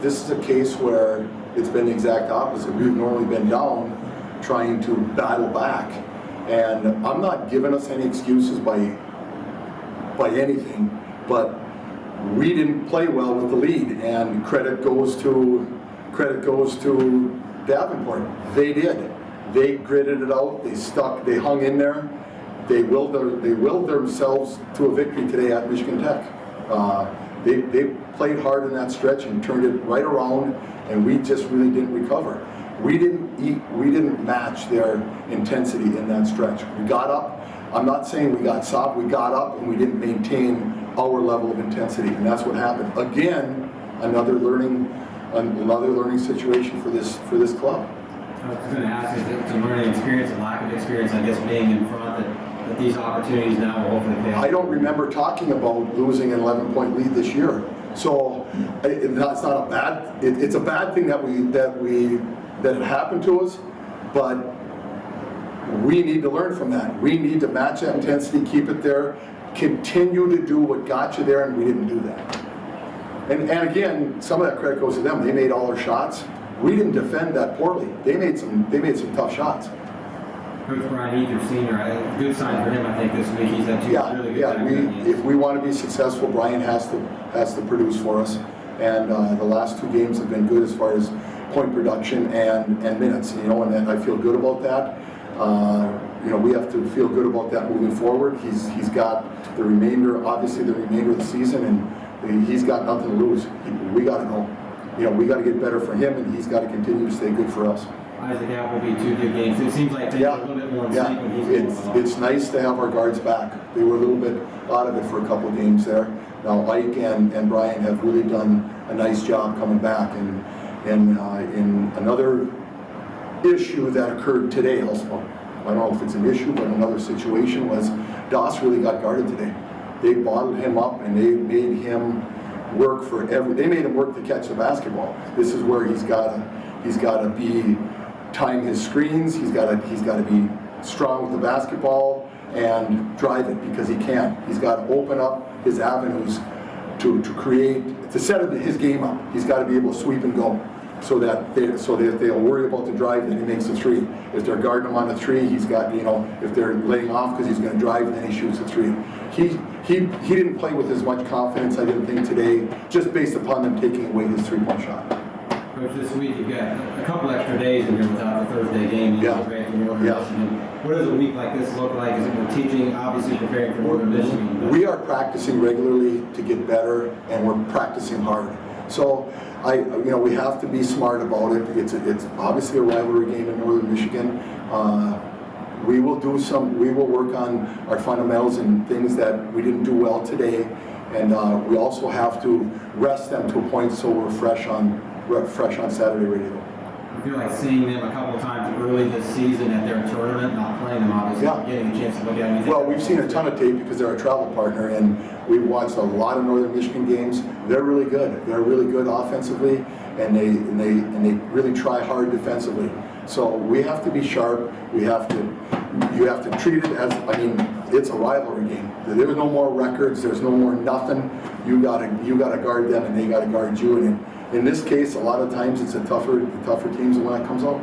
This is a case where it's been the exact opposite. We've normally been down trying to battle back, and I'm not giving us any excuses by anything, but we didn't play well with the lead, and credit goes to Davenport. They did. They gritted it out. They stuck. They hung in there. They willed themselves to a victory today at Michigan Tech. They played hard in that stretch and turned it right around, and we just really didn't recover. We didn't match their intensity in that stretch. We got up. I'm not saying we got soft. We got up and we didn't maintain our level of intensity, and that's what happened. Again, another learning situation for this club. I was going to ask, is it's a learning experience, a lack of experience, I guess, being in front that these opportunities now will hopefully pay off? I don't remember talking about losing an 11-point lead this year, so it's not a bad. It's a bad thing that it happened to us, but we need to learn from that. We need to match that intensity, keep it there, continue to do what got you there, and we didn't do that. And again, some of that credit goes to them. They made all their shots. We didn't defend that poorly. They made some tough shots. Coach Brian Heath, your senior, a good sign for him, I think, this week. He's had two really good if we want to be successful, Brian has to produce for us. And the last two games have been good as far as point production and minutes. And I feel good about that. We have to feel good about that moving forward. He's got the remainder of the season, and he's got nothing to lose. We got to go. We got to get better for him, and he's got to continue to stay good for us. Isaac Appleby, 2 good games. It seems like things are a little bit more in sync when he's It's nice to have our guards back. They were a little bit out of it for a couple of games there. Now Ike and Brian have really done a nice job coming back. And in another issue that occurred today, also, I don't know if it's an issue, but another situation was Doss really got guarded today. They bottled him up and they made him work they made him work to catch the basketball. This is where he's got to be tying his screens. He's got to be strong with the basketball and drive it, because he can't. He's got to open up his avenues to set his game up. He's got to be able to sweep and go, so that they'll worry about the drive, then he makes a three. If they're guarding him on the three, he's got, if they're laying off because he's going to drive, then he shoots a three. He didn't play with as much confidence, I didn't think, today, just based upon them taking away his three-point shot. Coach, this week you've got a couple extra days in here without the Thursday game. What does a week like this look like? Is it more teaching, obviously preparing for Northern Michigan? We are practicing regularly to get better, and we're practicing hard. So we have to be smart about it. It's obviously a rivalry game in Northern Michigan. We will work on our fundamentals and things that we didn't do well today, and we also have to rest them to a point so we're fresh on Saturday, ready to go. I feel like seeing them a couple of times early this season at their tournament, not playing them obviously, getting a chance to look at them. Well, we've seen a ton of tape because they're a travel partner, and we've watched a lot of Northern Michigan games. They're really good. They're really good offensively, and they really try hard defensively. So we have to be sharp. You have to treat it as, it's a rivalry game. There's no more records. There's no more nothing. You gotta guard them, and they gotta guard you. And in this case, a lot of times it's the tougher teams when it comes out.